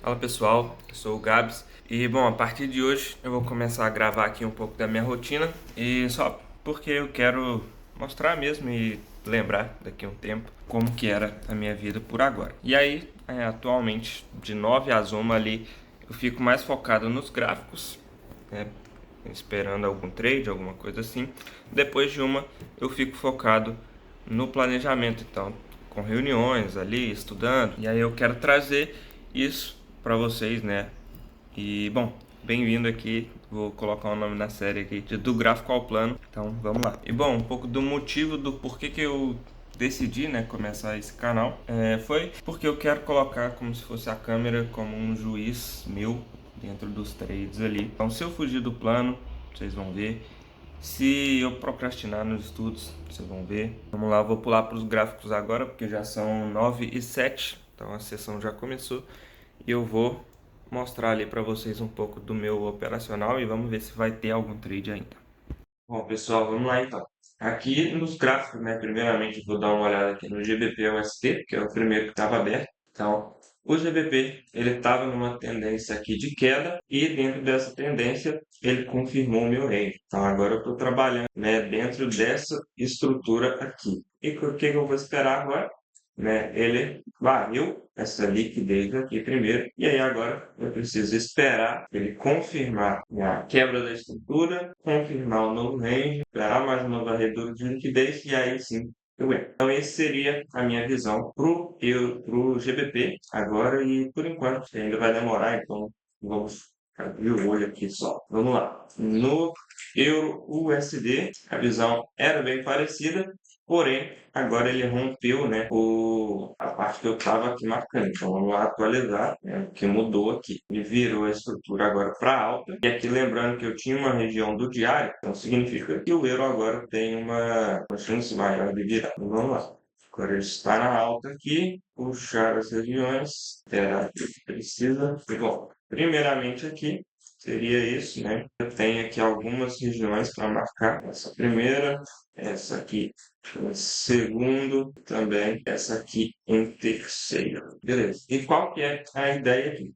Fala pessoal, eu sou o Gabs e bom, a partir de hoje eu vou começar a gravar aqui um pouco da minha rotina e só porque eu quero mostrar mesmo e lembrar daqui a um tempo como que era a minha vida por agora. E aí, atualmente, de 9 às 1 ali, eu fico mais focado nos gráficos, né, esperando algum trade, alguma coisa assim. Depois de uma, eu fico focado no planejamento, então, com reuniões ali, estudando. E aí eu quero trazer isso para vocês, né? E bom, bem-vindo aqui. Vou colocar o nome na série aqui do gráfico ao plano. Então, vamos lá. E bom, um pouco do motivo do porquê que eu decidi, né, começar esse canal foi porque eu quero colocar como se fosse a câmera como um juiz meu dentro dos trades ali. Então, se eu fugir do plano, vocês vão ver. Se eu procrastinar nos estudos, vocês vão ver. Vamos lá, eu vou pular para os gráficos agora, porque já são 9 e 7. Então a sessão já começou. E eu vou mostrar ali para vocês um pouco do meu operacional e vamos ver se vai ter algum trade ainda. Bom, pessoal, vamos lá então. Aqui nos gráficos, né, primeiramente eu vou dar uma olhada aqui no GBP/USD, que é o primeiro que estava aberto. Então, o GBP, ele estava numa tendência aqui de queda e dentro dessa tendência ele confirmou o meu range. Então, agora eu estou trabalhando, né, dentro dessa estrutura aqui. E o que eu vou esperar agora? Né, ele varreu essa liquidez aqui primeiro, e aí agora eu preciso esperar ele confirmar a quebra da estrutura, confirmar o novo range, esperar mais uma varredura de liquidez, e aí sim eu entro. Então, esse seria a minha visão para o GBP agora, e por enquanto ainda vai demorar, então vamos abrir o olho aqui só. Vamos lá. No Euro USD, a visão era bem parecida, porém, agora ele rompeu, né, a parte que eu estava aqui marcando. Então, vamos lá atualizar, né, o que mudou aqui. Ele virou a estrutura agora para alta. E aqui lembrando que eu tinha uma região do diário, então significa que o euro agora tem uma chance maior de virar. Então, vamos lá. Agora ele está na alta aqui, puxar as regiões, terá que precisa. Bom, primeiramente aqui seria isso, né? Eu tenho aqui algumas regiões para marcar. Essa primeira, essa aqui em segundo, também essa aqui em terceiro. Beleza. E qual que é a ideia aqui?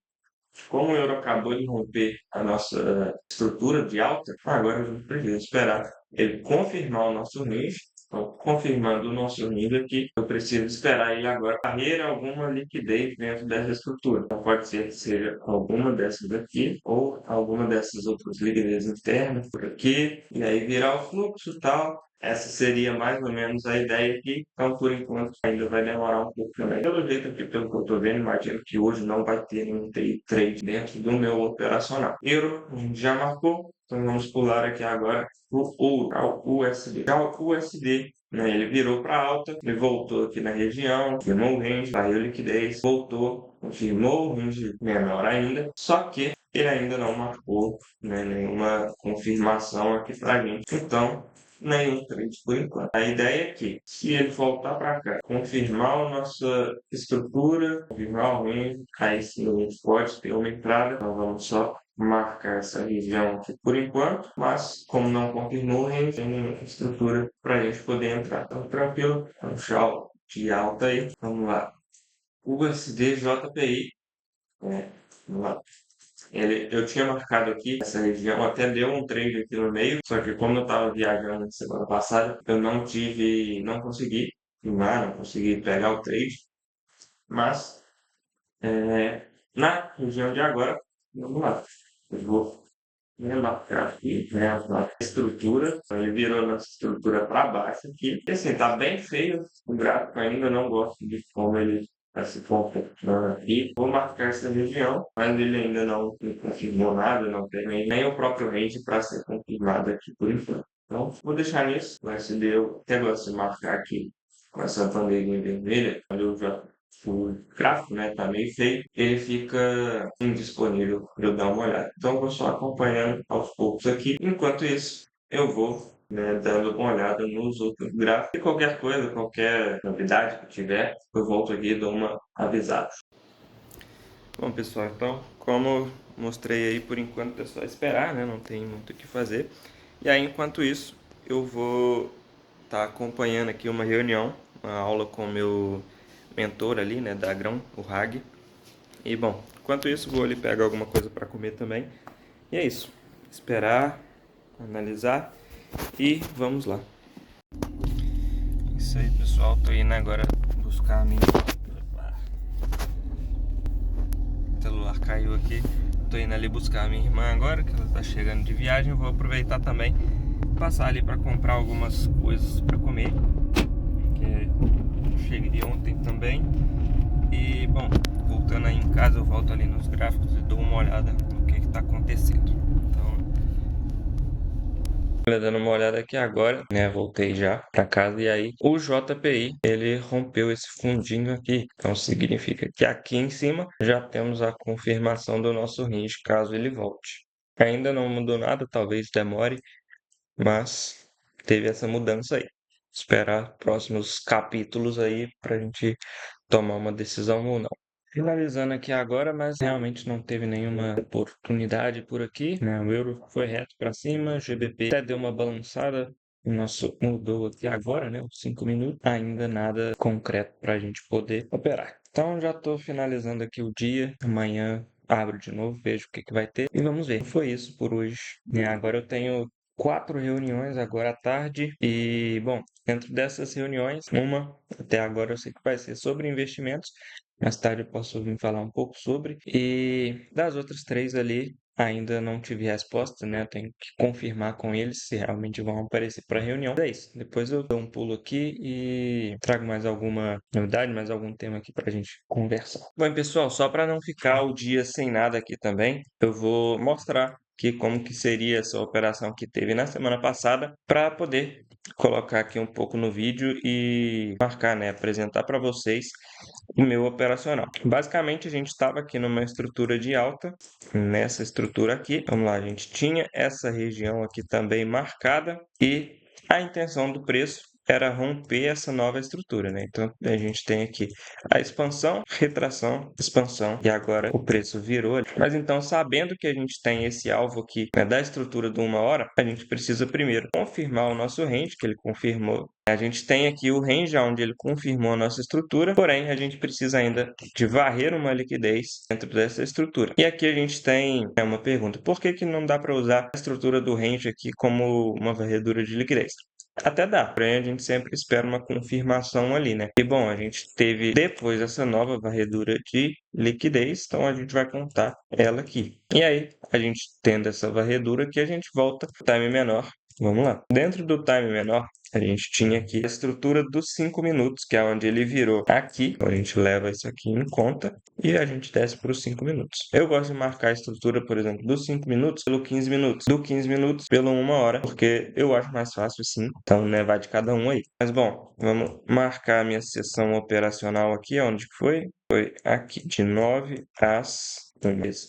Como o euro acabou de romper a nossa estrutura de alta, agora a gente precisa esperar ele confirmar o nosso range. Então, confirmando o nosso nível aqui, eu preciso esperar ele agora ter alguma liquidez dentro dessa estrutura. Então, pode ser que seja alguma dessas aqui ou alguma dessas outras liquidez internas por aqui, e aí virar o fluxo e tal. Essa seria mais ou menos a ideia aqui. Então, por enquanto, ainda vai demorar um pouco também. Pelo jeito aqui, pelo que eu estou vendo, imagino que hoje não vai ter nenhum trade dentro do meu operacional. Euro já marcou, então vamos pular aqui agora o ouro, ao USD. Já o USD, né, ele virou para alta, ele voltou aqui na região, firmou o range, saiu liquidez, voltou, firmou o range menor ainda, só que ele ainda não marcou, né, nenhuma confirmação aqui para a gente. Então, nenhum trade por enquanto. A ideia é que, se ele voltar para cá, confirmar a nossa estrutura, confirmar o range, aí sim a gente pode ter uma entrada. Então vamos só marcar essa região aqui por enquanto, mas como não confirmou o range, tem nenhuma estrutura para a gente poder entrar. Então tranquilo, um tchau de alta aí. Vamos lá. USD JPI. Vamos lá. Eu tinha marcado aqui essa região, até deu um trade aqui no meio, só que como eu estava viajando na semana passada, eu não consegui filmar, não consegui pegar o trade, mas na região de agora, vamos lá, eu vou remarcar aqui, né, a estrutura, então ele virou nossa estrutura para baixo aqui, e assim, tá bem feio o gráfico ainda, não gosto de como ele está se comportando aqui. Vou marcar essa região, mas ele ainda não confirmou nada, não tem nem o próprio range para ser confirmado aqui por enquanto. Então, vou deixar nisso, o SD eu até gosto de marcar aqui com essa bandeirinha vermelha, quando eu já o gráfico, né, tá meio feio, ele fica indisponível para eu dar uma olhada. Então, eu vou só acompanhando aos poucos aqui. Enquanto isso, eu vou, né, dando uma olhada nos outros gráficos. E qualquer coisa, qualquer novidade que tiver, eu volto aqui e dou uma avisada. Bom, pessoal, então, como mostrei aí, por enquanto é só esperar, né? Não tem muito o que fazer. E aí, enquanto isso, eu vou estar acompanhando aqui uma reunião, uma aula com o meu mentor ali, né, da Grão, o Hag. E, bom, Enquanto isso, vou ali pegar alguma coisa para comer também. E é isso. Esperar, analisar e vamos lá. Isso aí, pessoal. Tô indo agora buscar a minha... O celular caiu aqui. Tô indo ali buscar a minha irmã agora, que ela tá chegando de viagem. Eu vou aproveitar também, passar ali para comprar algumas coisas para comer, que eu cheguei ontem também. E, bom, voltando aí em casa, eu volto ali nos gráficos e dou uma olhada no que tá acontecendo. Então, dando uma olhada aqui agora, né, voltei já pra casa e aí o JPI, ele rompeu esse fundinho aqui. Então significa que aqui em cima já temos a confirmação do nosso range, caso ele volte. Ainda não mudou nada, talvez demore, mas teve essa mudança aí. Esperar próximos capítulos aí pra gente tomar uma decisão ou não. Finalizando aqui agora, mas realmente não teve nenhuma oportunidade por aqui, né? O euro foi reto para cima, o GBP até deu uma balançada, o nosso mudou aqui agora, né? Os 5 minutos, ainda nada concreto para a gente poder operar. Então já estou finalizando aqui o dia, amanhã abro de novo, vejo o que vai ter e vamos ver. Foi isso por hoje, né? Agora eu tenho 4 reuniões agora à tarde e, bom, dentro dessas reuniões, uma até agora eu sei que vai ser sobre investimentos. Mais tarde eu posso vir falar um pouco sobre. E das outras 3 ali, ainda não tive resposta, né? Eu tenho que confirmar com eles se realmente vão aparecer para a reunião. Mas é isso. Depois eu dou um pulo aqui e trago mais alguma novidade, mais algum tema aqui para a gente conversar. Bom, pessoal, só para não ficar o dia sem nada aqui também, eu vou mostrar que como que seria essa operação que teve na semana passada para poder colocar aqui um pouco no vídeo e marcar, né, apresentar para vocês o meu operacional. Basicamente, a gente estava aqui numa estrutura de alta, nessa estrutura aqui. Vamos lá, a gente tinha essa região aqui também marcada e a intenção do preço era romper essa nova estrutura, né? Então, a gente tem aqui a expansão, retração, expansão e agora o preço virou ali. Mas então, sabendo que a gente tem esse alvo aqui, né, da estrutura de 1 hora, a gente precisa primeiro confirmar o nosso range, que ele confirmou. A gente tem aqui o range onde ele confirmou a nossa estrutura, porém a gente precisa ainda de varrer uma liquidez dentro dessa estrutura. E aqui a gente tem uma pergunta: por que que não dá para usar a estrutura do range aqui como uma varredura de liquidez? Até dá, porém a gente sempre espera uma confirmação ali, né? E bom, a gente teve depois essa nova varredura de liquidez, então a gente vai contar ela aqui. E aí, a gente tendo essa varredura aqui, a gente volta para o time menor. Vamos lá. Dentro do time menor, a gente tinha aqui a estrutura dos 5 minutos, que é onde ele virou aqui. Então, a gente leva isso aqui em conta e a gente desce para os 5 minutos. Eu gosto de marcar a estrutura, por exemplo, dos 5 minutos pelo 15 minutos, do 15 minutos pelo 1 hora, porque eu acho mais fácil assim. Então, né, vai de cada um aí. Mas, bom, vamos marcar a minha sessão operacional aqui, onde foi? Foi aqui, de 9 às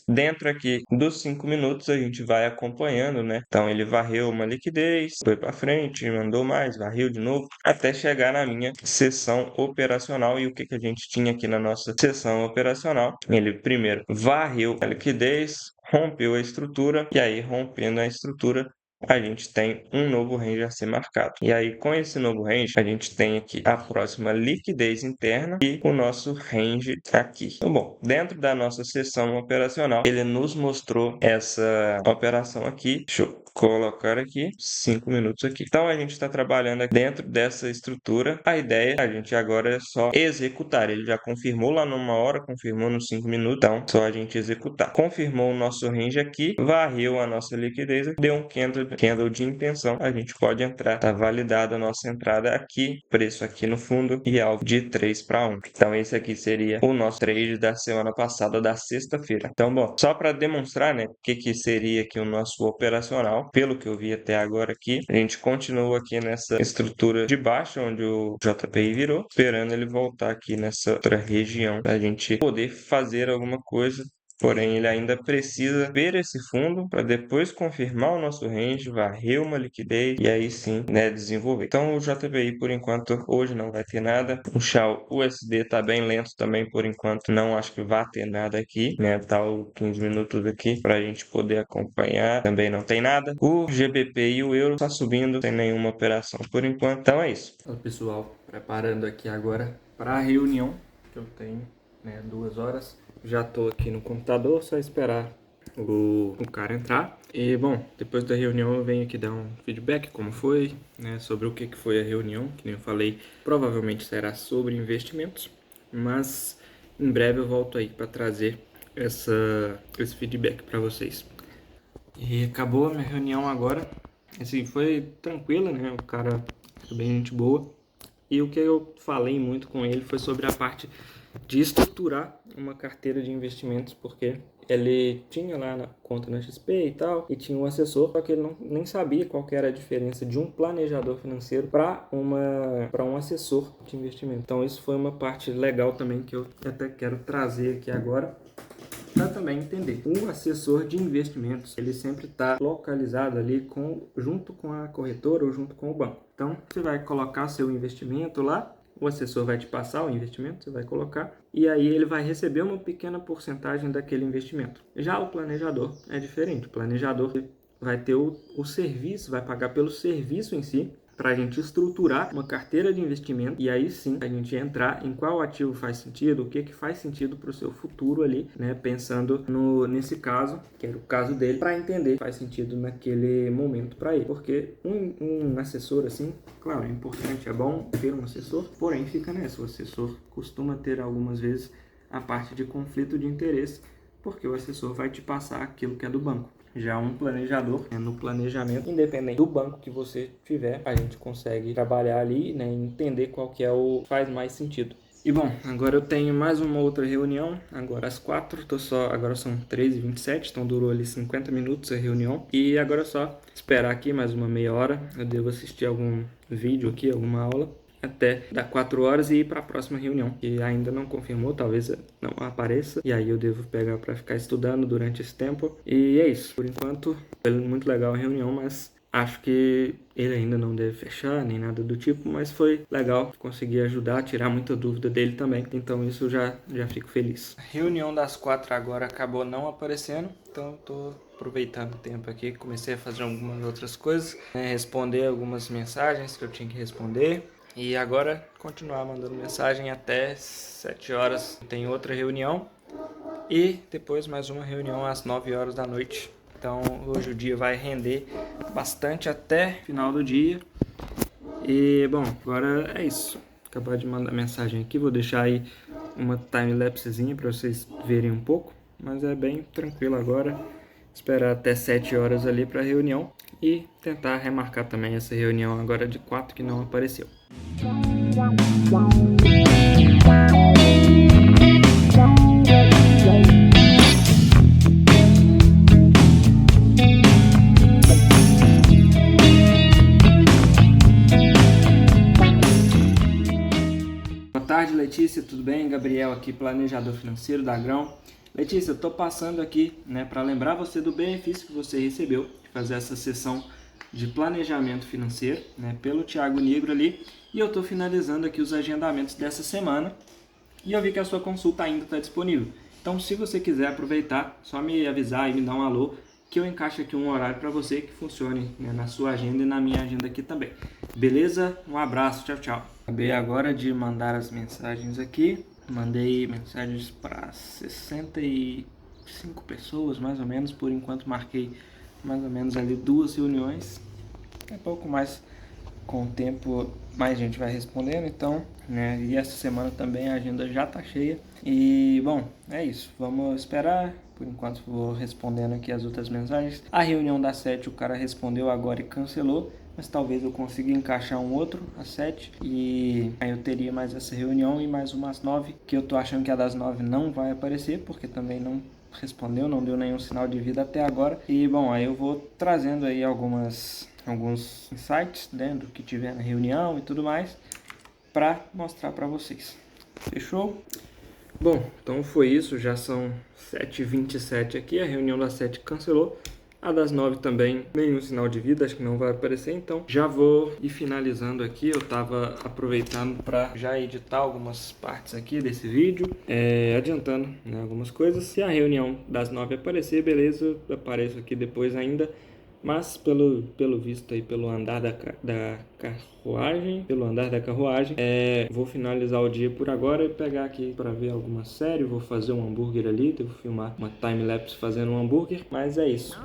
dentro aqui dos 5 minutos a gente vai acompanhando, né? Então ele varreu uma liquidez, foi para frente, mandou mais, varreu de novo, até chegar na minha sessão operacional. E o que que a gente tinha aqui na nossa sessão operacional? Ele primeiro varreu a liquidez, rompeu a estrutura, e aí rompendo a estrutura, a gente tem um novo range a ser marcado. E aí, com esse novo range, a gente tem aqui a próxima liquidez interna e o nosso range aqui. Então, bom, dentro da nossa sessão operacional, ele nos mostrou essa operação aqui. Deixa eu colocar aqui 5 minutos aqui. Então, a gente está trabalhando aqui dentro dessa estrutura. A ideia, a gente agora é só executar. Ele já confirmou lá numa hora, confirmou nos 5 minutos. Então, só a gente executar. Confirmou o nosso range aqui, varreu a nossa liquidez, deu um candle de intenção. A gente pode entrar. Está validada a nossa entrada aqui, preço aqui no fundo e alvo de 3 para 1. Então, esse aqui seria o nosso trade da semana passada, da sexta-feira. Então, bom, só para demonstrar, né, o que seria aqui o nosso operacional, pelo que eu vi até agora aqui, a gente continua aqui nessa estrutura de baixo, onde o JPI virou, esperando ele voltar aqui nessa outra região, para a gente poder fazer alguma coisa. Porém, ele ainda precisa ver esse fundo para depois confirmar o nosso range, varrer uma liquidez e aí sim, né, desenvolver. Então, o JPI, por enquanto, hoje não vai ter nada. O SHA USD está bem lento também, por enquanto. Não acho que vai ter nada aqui, né? Tá o 15 minutos aqui para a gente poder acompanhar. Também não tem nada. O GBP e o euro está subindo, sem nenhuma operação por enquanto. Então, é isso. Olha, pessoal, preparando aqui agora para a reunião que eu tenho, né, 2 horas. já tô aqui no computador, só esperar o cara entrar. E bom, depois da reunião eu venho aqui dar um feedback como foi, né, sobre o que foi a reunião, que nem eu falei, provavelmente será sobre investimentos, mas em breve eu volto aí para trazer esse feedback para vocês. E acabou a minha reunião agora, assim, foi tranquila, né, o cara foi bem gente boa. E o que eu falei muito com ele foi sobre a parte de estruturar uma carteira de investimentos, porque ele tinha lá na conta na XP e tal, e tinha um assessor, só que ele nem sabia qual que era a diferença de um planejador financeiro para um assessor de investimento. Então isso foi uma parte legal também que eu até quero trazer aqui agora, para também entender. Um assessor de investimentos, ele sempre está localizado ali junto com a corretora ou junto com o banco. Então, você vai colocar seu investimento lá, o assessor vai te passar o investimento, você vai colocar, e aí ele vai receber uma pequena porcentagem daquele investimento. Já o planejador é diferente. O planejador vai ter o serviço, vai pagar pelo serviço em si, para a gente estruturar uma carteira de investimento e aí sim a gente entrar em qual ativo faz sentido, o que faz sentido para o seu futuro ali, né? Pensando nesse caso, que era o caso dele, para entender se faz sentido naquele momento para ele. Porque um assessor assim, claro, é importante, é bom ter um assessor, porém fica nessa, o assessor costuma ter algumas vezes a parte de conflito de interesse, porque o assessor vai te passar aquilo que é do banco. Já um planejador, no planejamento, independente do banco que você tiver, a gente consegue trabalhar ali, né, entender qual que é o faz mais sentido. E bom, agora eu tenho mais uma outra reunião, agora às 4, agora são 13h27, então durou ali 50 minutos a reunião. E agora é só esperar aqui mais uma meia hora, eu devo assistir algum vídeo aqui, alguma aula, até dar 4 horas e ir para a próxima reunião, que ainda não confirmou, talvez não apareça, e aí eu devo pegar para ficar estudando durante esse tempo. E é isso, por enquanto foi muito legal a reunião, mas acho que ele ainda não deve fechar, nem nada do tipo, mas foi legal, consegui ajudar, tirar muita dúvida dele também, então isso já fico feliz. A reunião das 4 agora acabou não aparecendo, então estou aproveitando o tempo aqui, comecei a fazer algumas outras coisas, né, responder algumas mensagens que eu tinha que responder. E agora continuar mandando mensagem até 7 horas. Tem outra reunião e depois mais uma reunião às 9 horas da noite. Então hoje o dia vai render bastante até final do dia. E bom, agora é isso. Acabar de mandar mensagem aqui, vou deixar aí uma time-lapsezinha para vocês verem um pouco. Mas é bem tranquilo agora. Esperar até 7 horas ali para a reunião e tentar remarcar também essa reunião agora de 4 que não apareceu. Boa tarde, Letícia, tudo bem? Gabriel aqui, planejador financeiro da Grão. Letícia, eu estou passando aqui, né, para lembrar você do benefício que você recebeu de fazer essa sessão de planejamento financeiro, né, pelo Thiago Negro ali, e eu estou finalizando aqui os agendamentos dessa semana e eu vi que a sua consulta ainda está disponível. Então, se você quiser aproveitar, só me avisar e me dar um alô, que eu encaixo aqui um horário para você que funcione, né, na sua agenda e na minha agenda aqui também. Beleza? Um abraço, tchau, tchau. Acabei agora de mandar as mensagens aqui. Mandei mensagens para 65 pessoas, mais ou menos. Por enquanto marquei mais ou menos ali 2 reuniões. É pouco mais, com o tempo mais gente vai respondendo, então, né? E essa semana também a agenda já tá cheia. E bom, é isso. Vamos esperar. Por enquanto vou respondendo aqui as outras mensagens. A reunião das 7 o cara respondeu agora e cancelou. Mas talvez eu consiga encaixar um outro às 7 e aí eu teria mais essa reunião e mais uma às 9, que eu tô achando que a das 9 não vai aparecer, porque também não respondeu, não deu nenhum sinal de vida até agora. E bom, aí eu vou trazendo aí alguns insights, né, do que tiver na reunião e tudo mais, para mostrar para vocês. Fechou? Bom, então foi isso, já são 7h27 aqui, a reunião das 7 cancelou. A das 9 também, nenhum sinal de vida, acho que não vai aparecer, então já vou ir finalizando aqui. Eu tava aproveitando para já editar algumas partes aqui desse vídeo, adiantando, né, algumas coisas. Se a reunião das 9 aparecer, beleza, eu apareço aqui depois ainda, Mas pelo visto aí, pelo andar da carruagem, vou finalizar o dia por agora e pegar aqui para ver alguma série. Vou fazer um hambúrguer ali, devo filmar uma time-lapse fazendo um hambúrguer, mas é isso.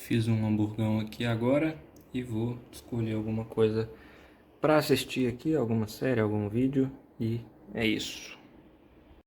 Fiz um hamburgão aqui agora e vou escolher alguma coisa para assistir aqui, alguma série, algum vídeo, e é isso.